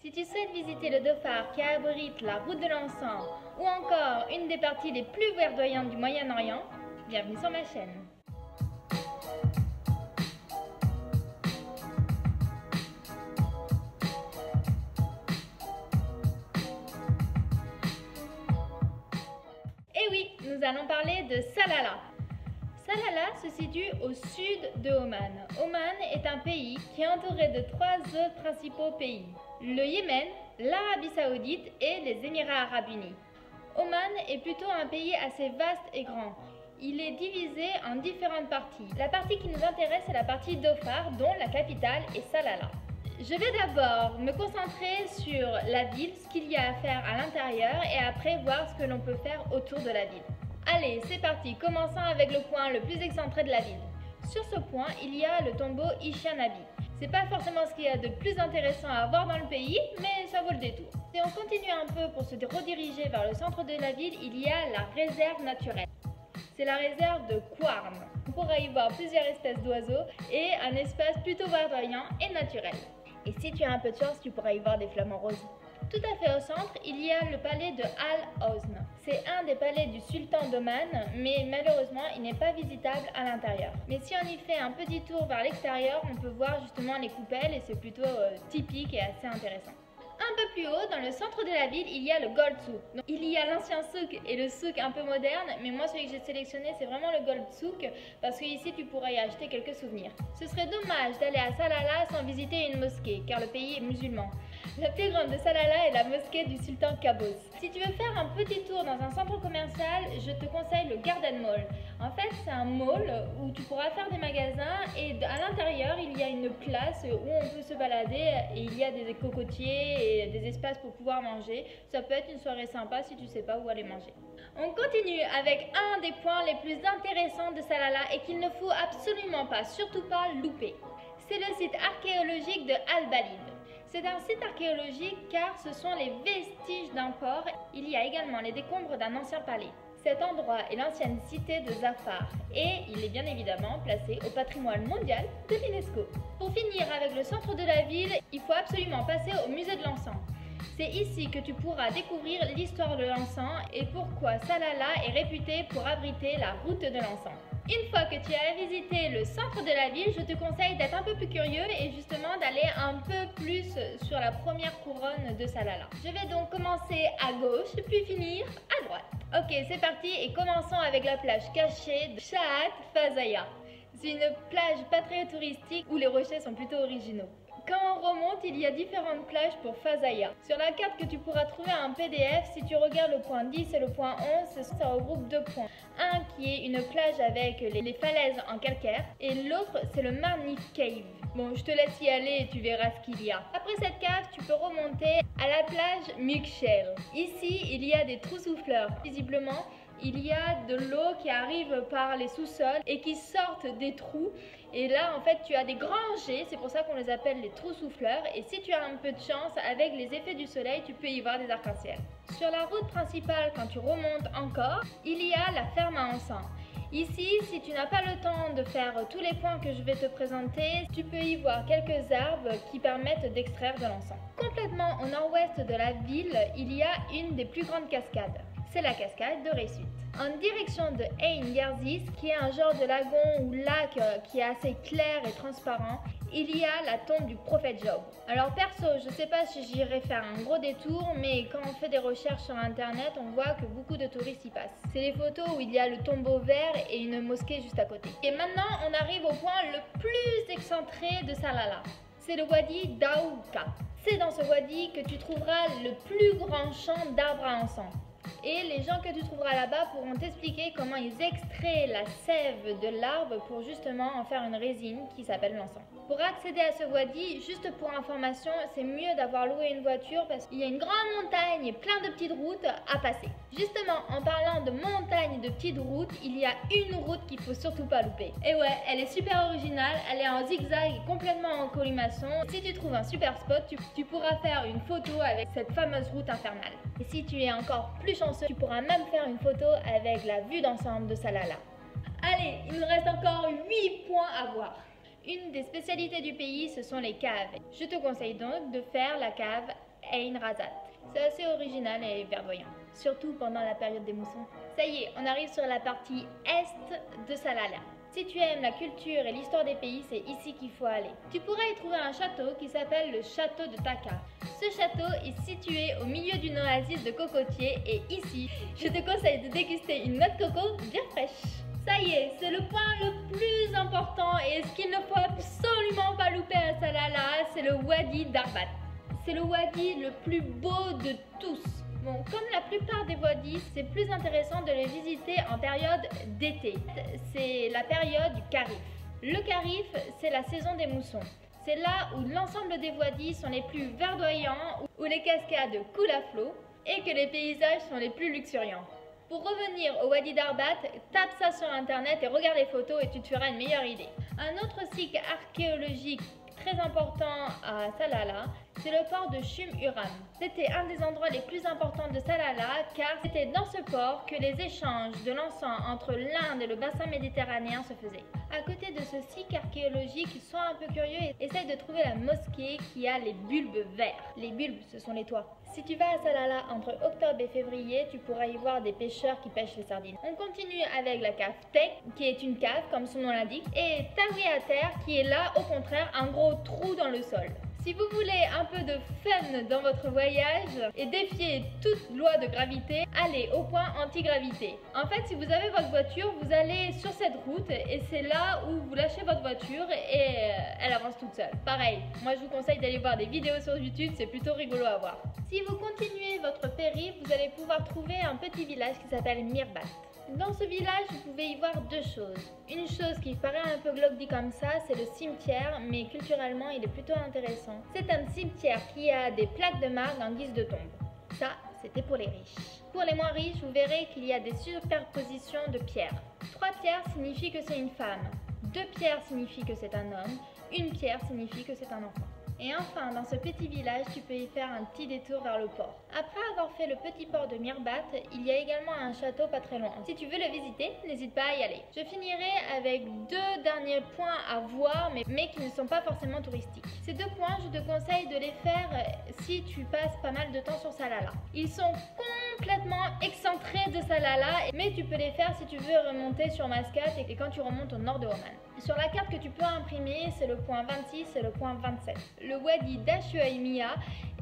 Si tu souhaites visiter le Dhofar qui abrite la route de l'encens ou encore une des parties les plus verdoyantes du Moyen-Orient, bienvenue sur ma chaîne. Et oui, nous allons parler de Salalah. Salalah se situe au sud de Oman. Oman est un pays qui est entouré de 3 autres principaux pays: le Yémen, l'Arabie Saoudite et les Émirats Arabes Unis. Oman est plutôt un pays assez vaste et grand. Il est divisé en différentes parties. La partie qui nous intéresse est la partie Dhofar, dont la capitale est Salalah. Je vais d'abord me concentrer sur la ville, ce qu'il y a à faire à l'intérieur et après voir ce que l'on peut faire autour de la ville. Allez, c'est parti, commençons avec le point le plus excentré de la ville. Sur ce point, il y a le tombeau Isha Nabi. C'est pas forcément ce qu'il y a de plus intéressant à voir dans le pays, mais ça vaut le détour. Si on continue un peu pour se rediriger vers le centre de la ville, il y a la réserve naturelle. C'est la réserve de Kwarm. On pourra y voir plusieurs espèces d'oiseaux et un espace plutôt verdoyant et naturel. Et si tu as un peu de chance, tu pourras y voir des flamants roses. Tout à fait au centre, il y a le palais de Al-Hosn. C'est un des palais du sultan d'Oman, mais malheureusement, il n'est pas visitable à l'intérieur. Mais si on y fait un petit tour vers l'extérieur, on peut voir justement les coupelles et c'est plutôt typique et assez intéressant. Un peu plus haut, dans le centre de la ville, il y a le Gold Souk. Donc, il y a l'ancien souk et le souk un peu moderne, mais moi celui que j'ai sélectionné c'est vraiment le Gold Souk parce qu'ici tu pourras y acheter quelques souvenirs. Ce serait dommage d'aller à Salalah sans visiter une mosquée, car le pays est musulman. La plus grande de Salalah est la mosquée du sultan Qaboos. Si tu veux faire un petit tour dans un centre commercial, je te conseille le Garden Mall. En fait, c'est un mall où tu pourras faire des magasins et à l'intérieur, il y a une place où on peut se balader et il y a des cocotiers et des espaces pour pouvoir manger. Ça peut être une soirée sympa si tu ne sais pas où aller manger. On continue avec un des points les plus intéressants de Salalah et qu'il ne faut absolument pas, surtout pas louper. C'est le site archéologique de Al-Balid. C'est un site archéologique car ce sont les vestiges d'un port. Il y a également les décombres d'un ancien palais. Cet endroit est l'ancienne cité de Zafar et il est bien évidemment placé au patrimoine mondial de l'UNESCO. Pour finir avec le centre de la ville, il faut absolument passer au musée de l'encens. C'est ici que tu pourras découvrir l'histoire de l'encens et pourquoi Salalah est réputée pour abriter la route de l'encens. Une fois que tu as visité le centre de la ville, je te conseille d'être un peu plus curieux et justement d'aller un peu plus sur la première couronne de Salalah. Je vais donc commencer à gauche puis finir à droite. Ok, c'est parti et commençons avec la plage cachée de Shahat Fazaya. C'est une plage pas très touristique où les rochers sont plutôt originaux. Quand on remonte, il y a différentes plages pour Fazaya. Sur la carte que tu pourras trouver en PDF, si tu regardes le point 10 et le point 11, ça regroupe 2 points. Un qui est une plage avec les falaises en calcaire et l'autre c'est le Marnif Cave. Bon, je te laisse y aller et tu verras ce qu'il y a. Après cette cave, tu peux remonter à la plage Mikshel. Ici, il y a des trous souffleurs. Visiblement, il y a de l'eau qui arrive par les sous-sols et qui sortent des trous. Et là, en fait, tu as des grands jets, c'est pour ça qu'on les appelle les trous souffleurs. Et si tu as un peu de chance, avec les effets du soleil, tu peux y voir des arcs-en-ciel. Sur la route principale, quand tu remontes encore, il y a la ferme à encens. Ici, si tu n'as pas le temps de faire tous les points que je vais te présenter, tu peux y voir quelques arbres qui permettent d'extraire de l'encens. Complètement au nord-ouest de la ville, il y a une des plus grandes cascades. C'est la cascade de Resut. En direction de Ein Yerzis, qui est un genre de lagon ou lac qui est assez clair et transparent, il y a la tombe du prophète Job. Alors perso, je ne sais pas si j'irai faire un gros détour, mais quand on fait des recherches sur internet, on voit que beaucoup de touristes y passent. C'est des photos où il y a le tombeau vert et une mosquée juste à côté. Et maintenant, on arrive au point le plus excentré de Salalah. C'est le wadi Daouka. C'est dans ce wadi que tu trouveras le plus grand champ d'arbres à encens. Et les gens que tu trouveras là-bas pourront t'expliquer comment ils extraient la sève de l'arbre pour justement en faire une résine qui s'appelle l'encens. Pour accéder à ce wadi, juste pour information, c'est mieux d'avoir loué une voiture parce qu'il y a une grande montagne et plein de petites routes à passer. Justement, en parlant de montagne et de petites routes, il y a une route qu'il faut surtout pas louper. Et ouais, elle est super originale, elle est en zigzag et complètement en colimaçon. Si tu trouves un super spot, tu pourras faire une photo avec cette fameuse route infernale. Et si tu es encore plus chanceux, tu pourras même faire une photo avec la vue d'ensemble de Salalah. Allez, il nous reste encore 8 points à voir. Une des spécialités du pays, ce sont les caves. Je te conseille donc de faire la cave Ain Razat. C'est assez original et verdoyant, surtout pendant la période des moussons. Ça y est, on arrive sur la partie est de Salalah. Si tu aimes la culture et l'histoire des pays, c'est ici qu'il faut aller. Tu pourras y trouver un château qui s'appelle le château de Taka. Ce château est situé au milieu d'une oasis de cocotiers et ici, je te conseille de déguster une noix de coco bien fraîche. Ça y est, c'est le point le plus important et ce qu'il ne faut absolument pas louper à Salalah, c'est le Wadi d'Arbat. C'est le wadi le plus beau de tous. Bon, comme la plupart des wadis, c'est plus intéressant de les visiter en période d'été. C'est la période du Kharif. Le Kharif, c'est la saison des moussons. C'est là où l'ensemble des wadis sont les plus verdoyants, où les cascades coulent à flot et que les paysages sont les plus luxuriants. Pour revenir au Wadi d'Arbat, tape ça sur internet et regarde les photos et tu te feras une meilleure idée. Un autre site archéologique très important à Salalah, c'est le port de Chum Uram. C'était un des endroits les plus importants de Salalah car c'était dans ce port que les échanges de l'encens entre l'Inde et le bassin méditerranéen se faisaient. À côté de ce site archéologique, sois un peu curieux et essaye de trouver la mosquée qui a les bulbes verts. Les bulbes, ce sont les toits. Si tu vas à Salalah entre octobre et février, tu pourras y voir des pêcheurs qui pêchent les sardines. On continue avec la cave Tek, qui est une cave comme son nom l'indique, et Tawi à terre, qui est là au contraire un gros trou dans le sol. Si vous voulez un peu de fun dans votre voyage et défier toute loi de gravité, allez au point anti-gravité. En fait, si vous avez votre voiture, vous allez sur cette route et c'est là où vous lâchez votre voiture et elle avance toute seule. Pareil, moi je vous conseille d'aller voir des vidéos sur YouTube, c'est plutôt rigolo à voir. Si vous continuez votre périple, vous allez pouvoir trouver un petit village qui s'appelle Mirbat. Dans ce village, vous pouvez y voir deux choses. Une chose qui paraît un peu glauque dit comme ça, c'est le cimetière, mais culturellement, il est plutôt intéressant. C'est un cimetière qui a des plaques de marbre en guise de tombe. Ça, c'était pour les riches. Pour les moins riches, vous verrez qu'il y a des superpositions de pierres. 3 pierres signifient que c'est une femme. 2 pierres signifient que c'est un homme. 1 pierre signifie que c'est un enfant. Et enfin, dans ce petit village, tu peux y faire un petit détour vers le port. Après avoir fait le petit port de Mirbat, il y a également un château pas très loin. Si tu veux le visiter, n'hésite pas à y aller. Je finirai avec 2 derniers points à voir, mais qui ne sont pas forcément touristiques. Ces 2 points, je te conseille de les faire si tu passes pas mal de temps sur Salalah. Ils sont complètement excentrés de Salalah, mais tu peux les faire si tu veux remonter sur Mascat et quand tu remontes au nord de Oman. Sur la carte que tu peux imprimer, c'est le point 26 et le point 27. Le wadi d'Ashuaïmia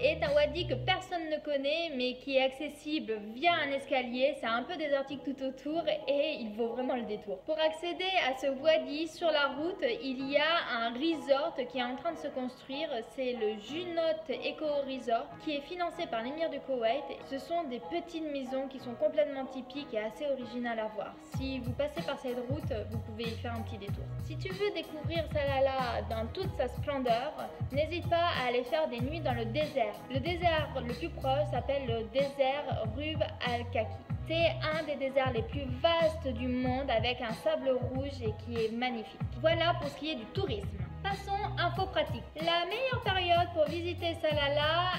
est un wadi que personne ne connaît mais qui est accessible via un escalier. C'est un peu désertique tout autour et il vaut vraiment le détour. Pour accéder à ce wadi sur la route, il y a un resort qui est en train de se construire. C'est le Junot Eco Resort qui est financé par l'émir du Koweït. Ce sont des petites maisons qui sont complètement typiques et assez originales à voir. Si vous passez par cette route, vous pouvez y faire un petit détour. Si tu veux découvrir Salalah dans toute sa splendeur, n'hésite pas à aller faire des nuits dans le désert. Le désert le plus proche s'appelle le désert Rub al-Khaki. C'est un des déserts les plus vastes du monde avec un sable rouge et qui est magnifique. Voilà pour ce qui est du tourisme. Passons info pratique. La meilleure période pour visiter Salalah,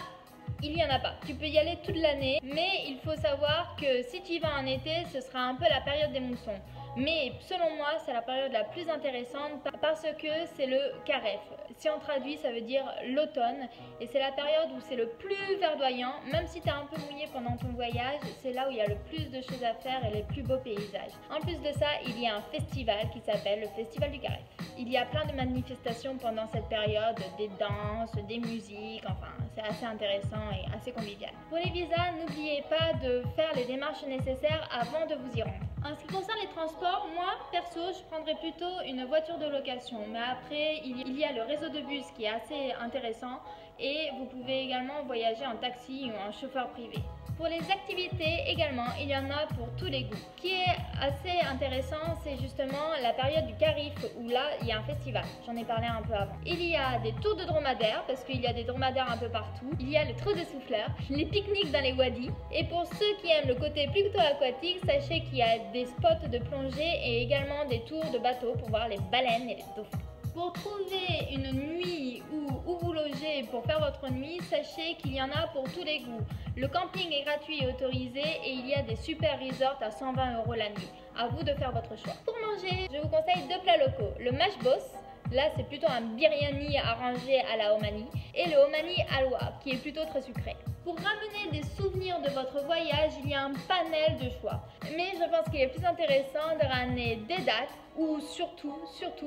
il n'y en a pas. Tu peux y aller toute l'année, mais il faut savoir que si tu y vas en été, ce sera un peu la période des moussons. Mais selon moi, c'est la période la plus intéressante parce que c'est le Kharif. Si on traduit, ça veut dire l'automne. Et c'est la période où c'est le plus verdoyant. Même si tu es un peu mouillé pendant ton voyage, c'est là où il y a le plus de choses à faire et les plus beaux paysages. En plus de ça, il y a un festival qui s'appelle le Festival du Kharif. Il y a plein de manifestations pendant cette période, des danses, des musiques, enfin c'est assez intéressant et assez convivial. Pour les visas, n'oubliez pas de faire les démarches nécessaires avant de vous y rendre. En ce qui concerne les transports, moi perso je prendrais plutôt une voiture de location, mais après il y a le réseau de bus qui est assez intéressant et vous pouvez également voyager en taxi ou en chauffeur privé. Pour les activités également, il y en a pour tous les goûts. Ce qui est assez intéressant, c'est justement la période du Kharif où là, il y a un festival. J'en ai parlé un peu avant. Il y a des tours de dromadaires parce qu'il y a des dromadaires un peu partout. Il y a le trot de souffleurs, les pique-niques dans les wadis. Et pour ceux qui aiment le côté plutôt aquatique, sachez qu'il y a des spots de plongée et également des tours de bateau pour voir les baleines et les dauphins. Pour trouver une nuit où vous loger pour faire votre nuit, sachez qu'il y en a pour tous les goûts. Le camping est gratuit et autorisé et il y a des super resorts à 120 € la nuit. À vous de faire votre choix. Pour manger, je vous conseille 2 plats locaux, le mash boss, Là, c'est plutôt un biryani arrangé à la Omani et le Omani Halwa qui est plutôt très sucré. Pour ramener des souvenirs de votre voyage, il y a un panel de choix. Mais je pense qu'il est plus intéressant de ramener des dattes ou surtout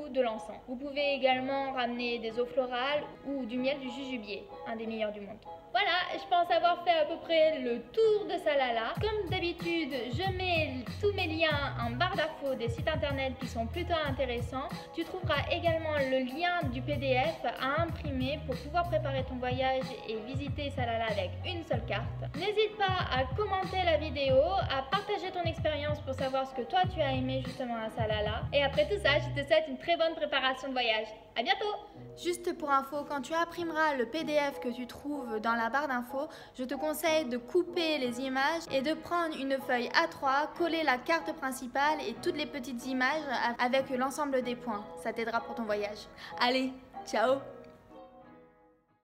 de l'encens. Vous pouvez également ramener des eaux florales ou du miel du jujubier, un des meilleurs du monde. Voilà, je pense avoir fait à peu près le tour de Salalah. Comme d'habitude, je mets tous mes liens en barre d'infos des sites internet qui sont plutôt intéressants. Tu trouveras également le lien du PDF à imprimer pour pouvoir préparer ton voyage et visiter Salalah avec une seule carte. N'hésite pas à commenter la vidéo, à partager ton expérience pour savoir ce que toi tu as aimé justement à Salalah. Et après tout ça, je te souhaite une très bonne préparation de voyage. À bientôt! Juste pour info, quand tu imprimeras le PDF que tu trouves dans la barre d'infos, je te conseille de couper les images et de prendre une feuille A3, coller la carte principale et toutes les petites images avec l'ensemble des points. Ça t'aidera pour ton voyage. Allez, ciao!